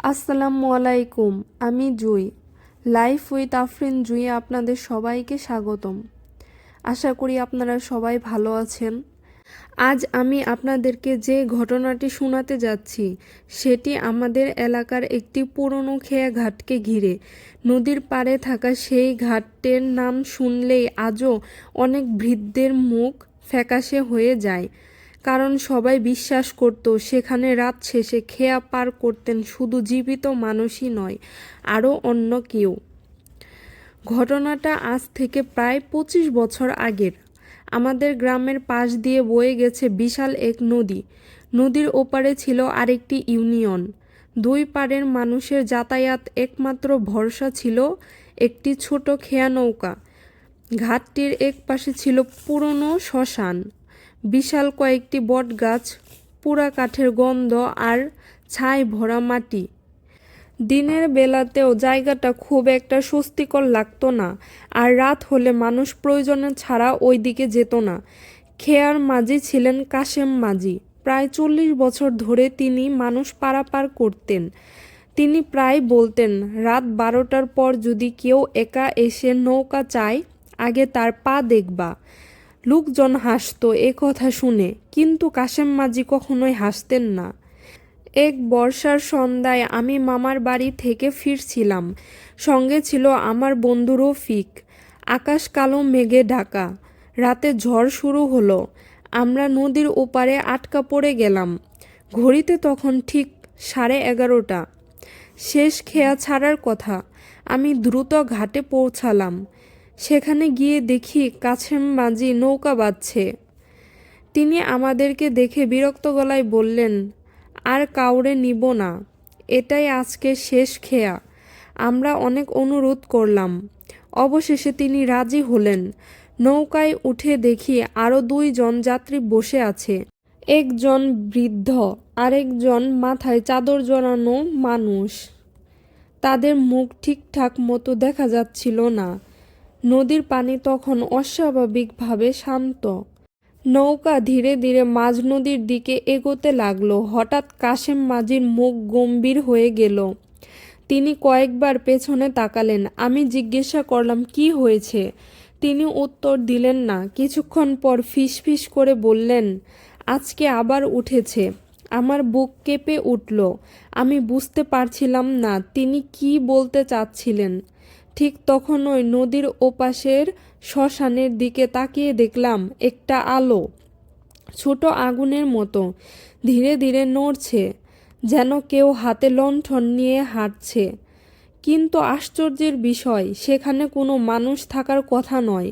আসসালামু আলাইকুম। আমি জুই। লাইফ উইথ আফরিন জুইয়ে আপনাদের সবাইকে স্বাগতম। আশা করি আপনারা সবাই ভালো আছেন। আজ আমি আপনাদেরকে যে ঘটনাটি শোনাতে যাচ্ছি সেটি আমাদের এলাকার একটি পুরনো খেয়া ঘাটকে ঘিরে। নদীর পাড়ে থাকা সেই ঘাটটির নাম শুনলেই আজও অনেক বৃদ্ধের মুখ ফ্যাকাশে হয়ে যায়, কারণ সবাই বিশ্বাস করত সেখানে রাত শেষে খেয়া পার করতেন শুধু জীবিত মানুষই নয়, আরও অন্য কেউ। ঘটনাটা আজ থেকে প্রায় 25 বছর আগের। আমাদের গ্রামের পাশ দিয়ে বয়ে গেছে বিশাল এক নদী। নদীর ওপারে ছিল আরেকটি ইউনিয়ন। দুই পাড়ের মানুষের যাতায়াত একমাত্র ভরসা ছিল একটি ছোট খেয়া নৌকা। ঘাটটির এক পাশে ছিল পুরনো শ্মশান, বিশাল কয়েকটি বটগাছ, পুরা কাঠের গন্ধ আর ছাই ভরা মাটি। দিনের বেলাতেও জায়গাটা খুব একটা স্বস্তিকর লাগতো না, আর রাত হলে মানুষ প্রয়োজনে ছাড়া ওই দিকে যেত না। খেয়ার মাঝি ছিলেন কাশেম মাঝি। প্রায় 40 বছর ধরে তিনি মানুষ পারাপার করতেন। তিনি প্রায় বলতেন, রাত 12টার পর যদি কেউ একা এসে নৌকা চায়, আগে তার পা দেখবা। লোকজন হাসতো এ কথা শুনে, কিন্তু কাশেম মাঝি কখনোই হাসতেন না। এক বর্ষার সন্ধ্যায় আমি মামার বাড়ি থেকে ফিরছিলাম। সঙ্গে ছিল আমার বন্ধু রফিক। আকাশ কালো মেঘে ঢাকা। রাতে ঝড় শুরু হলো। আমরা নদীর ওপারে আটকা পড়ে গেলাম। ঘড়িতে তখন ঠিক 11:30। শেষ খেয়া ছাড়ার কথা। আমি দ্রুত ঘাটে পৌঁছালাম। সেখানে গিয়ে দেখি কাশেম মাঝি নৌকা বাঁধছে। তিনি আমাদেরকে দেখে বিরক্ত গলায় বললেন, আর কাউরে নিব না, এটাই আজকে শেষ খেয়া। আমরা অনেক অনুরোধ করলাম। অবশেষে তিনি রাজি হলেন। নৌকায় উঠে দেখি আরও 2 জন যাত্রী বসে আছে। একজন বৃদ্ধ, আরেকজন মাথায় চাদর জড়ানো মানুষ। তাদের মুখ ঠিকঠাক মতো দেখা যাচ্ছিল না। নদীর পানি তখন অস্বাভাবিকভাবে শান্ত। নৌকা ধীরে ধীরে মাঝ নদীর দিকে এগোতে লাগলো। হঠাৎ কাশেম মাঝির মুখ গম্ভীর হয়ে গেল। তিনি কয়েকবার পেছনে তাকালেন। আমি জিজ্ঞাসা করলাম, কি হয়েছে? তিনি উত্তর দিলেন না। কিছুক্ষণ পর ফিসফিস করে বললেন, আজকে আবার উঠেছে। আমার বুক কেঁপে উঠল। আমি বুঝতে পারছিলাম না তিনি কি বলতে চাচ্ছিলেন। ঠিক তখনই নদীর ওপাশের শ্মশানের দিকে তাকিয়ে দেখলাম একটা আলো, ছোট আগুনের মতো, ধীরে ধীরে নড়ছে, যেন কেউ হাতে লণ্ঠন নিয়ে হাঁটছে। কিন্তু আশ্চর্যের বিষয়, সেখানে কোনো মানুষ থাকার কথা নয়,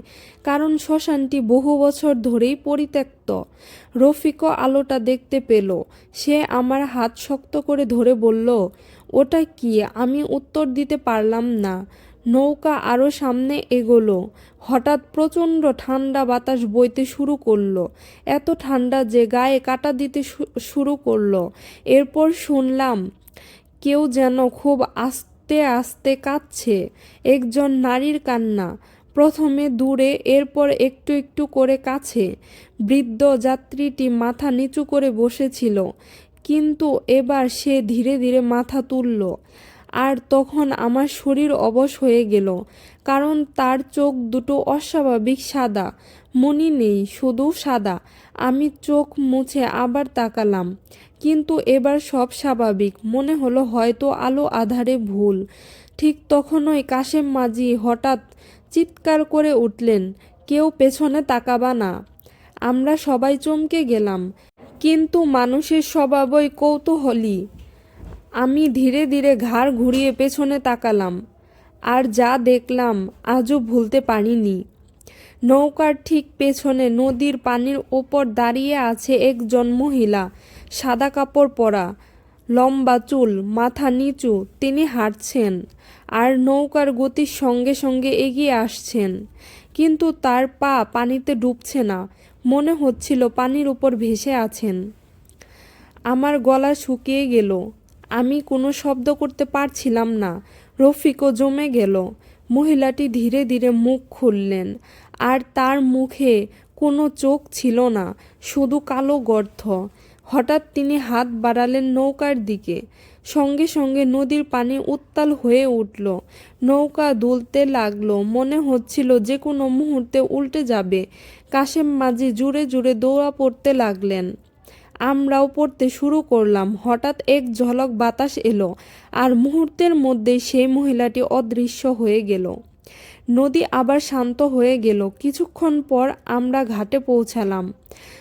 কারণ শ্মশানটি বহু বছর ধরেই পরিত্যক্ত। রফিকও আলোটা দেখতে পেল। সে আমার হাত শক্ত করে ধরে বলল, ওটা কি? আমি উত্তর দিতে পারলাম না। নৌকা আরও সামনে এগোলো। হঠাৎ প্রচণ্ড ঠান্ডা বাতাস বইতে শুরু করলো, এত ঠান্ডা যে গায়ে কাঁটা দিতে শুরু করলো। এরপর শুনলাম কেউ যেন খুব আস্তে আস্তে কাঁদছে। একজন নারীর কান্না, প্রথমে দূরে, এরপর একটু একটু করে কাছে। বৃদ্ধ যাত্রীটি মাথা নিচু করে বসেছিল, কিন্তু এবার সে ধীরে ধীরে মাথা তুলল। আর তখন আমার শরীর অবশ হয়ে গেল, কারণ তার চোখ দুটো অস্বাভাবিক সাদা, মনি নেই, শুধু সাদা। আমি চোখ মুছে আবার তাকালাম, কিন্তু এবার সব স্বাভাবিক। মনে হলো হয়তো আলো আঁধারে ভুল। ঠিক তখনই কাশেম মাঝি হঠাৎ চিৎকার করে উঠলেন, কেউ পেছনে তাকাবা না। আমরা সবাই চমকে গেলাম, কিন্তু মানুষের স্বভাবই কৌতূহলী। আমি ধীরে ধীরে ঘাড় ঘুরিয়ে পেছনে তাকালাম, আর যা দেখলাম আজও ভুলতে পারিনি। নৌকার ঠিক পেছনে নদীর পানির ওপর দাঁড়িয়ে আছে একজন মহিলা, সাদা কাপড় পরা, লম্বা চুল, মাথা নিচু। তিনি হাঁটছেন আর নৌকার গতির সঙ্গে সঙ্গে এগিয়ে আসছেন, কিন্তু তার পা পানিতে ডুবছে না, মনে হচ্ছিল পানির উপর ভেসে আছেন। আমার গলা শুকিয়ে গেল। আমি কোনো শব্দ করতে পারছিলাম না। রফিকও জমে গেল। মহিলাটি ধীরে ধীরে মুখ খুললেন, আর তার মুখে কোনো চোখ ছিল না, শুধু কালো গর্ত। হঠাৎ তিনি হাত বাড়ালেন নৌকার দিকে। সঙ্গে সঙ্গে নদীর পানি উত্তাল হয়ে উঠল। নৌকা দুলতে লাগলো, মনে হচ্ছিল যে কোনো মুহূর্তে উল্টে যাবে। কাশেম মাঝি জুড়ে জুড়ে দৌড়া পড়তে লাগলেন। আমরাও পড়তে শুরু করলাম। হঠাৎ এক ঝলক বাতাস এলো, আর মুহূর্তের মধ্যেই সেই মহিলাটি অদৃশ্য হয়ে গেল। নদী আবার শান্ত হয়ে গেল। কিছুক্ষণ পর আমরা ঘাটে পৌঁছালাম।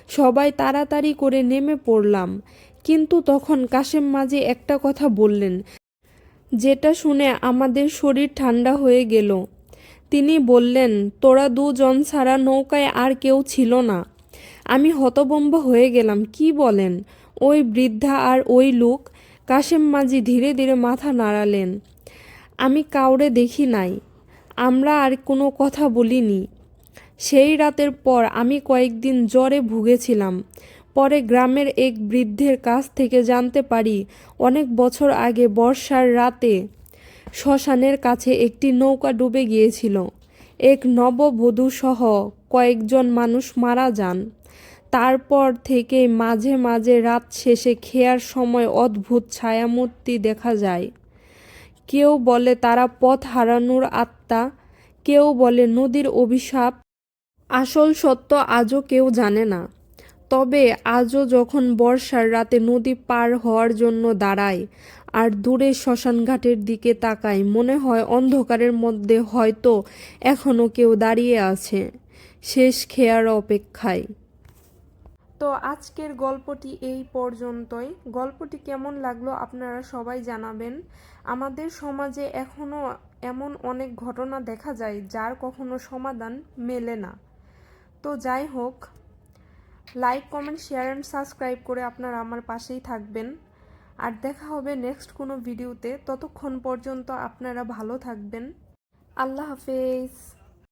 সবাই তাড়াতাড়ি করে নেমে পড়লাম। কিন্তু তখন কাশেম মাঝি একটা কথা বললেন, যেটা শুনে আমাদের শরীর ঠান্ডা হয়ে গেল। তিনি বললেন, তোরা দুজন ছাড়া নৌকায় আর কেউ ছিল না। আমি হতভম্ব হয়ে গেলাম। কি বলেন? ওই বৃদ্ধা আর ওই লোক? কাশেম মাঝি ধীরে ধীরে মাথা নাড়ালেন। আমি কাউরে দেখি নাই। আমরা আর কোনো কথা বলিনি। সেই রাতের পর আমি কয়েকদিন জ্বরে ভুগেছিলাম। পরে গ্রামের এক বৃদ্ধের কাছ থেকে জানতে পারি, অনেক বছর আগে বর্ষার রাতে শ্মশানের কাছে একটি নৌকা ডুবে গিয়েছিল। এক নববধূ সহ কয়েকজন মানুষ মারা যান। তারপর থেকে মাঝে মাঝে রাত শেষে খেয়ার সময় অদ্ভুত ছায়ামূর্তি দেখা যায়। কেউ বলে তারা পথ হারানোর আত্মা, কেউ বলে নদীর অভিশাপ। আসল সত্য আজও কেউ জানে না। তবে আজও যখন বর্ষার রাতে নদী পার হওয়ার জন্য দাঁড়ায় আর দূরে শ্মশানঘাটের দিকে তাকায়, মনে হয় অন্ধকারের মধ্যে হয়তো এখনও কেউ দাঁড়িয়ে আছে, শেষ খেয়ার অপেক্ষায়। তো আজকের গল্পটি এই পর্যন্তই। গল্পটি কেমন লাগলো আপনারা সবাই জানাবেন। আমাদের সমাজে এখনও এমন অনেক ঘটনা দেখা যায় যার কখনো সমাধান মেলে না। তো যাই হোক, like, comment, share and subscribe করে আপনারা আমার পাশেই থাকবেন। আর দেখা হবে নেক্সট কোনো ভিডিওতে। ততক্ষণ পর্যন্ত আপনারা ভালো থাকবেন। আল্লাহ হাফেজ।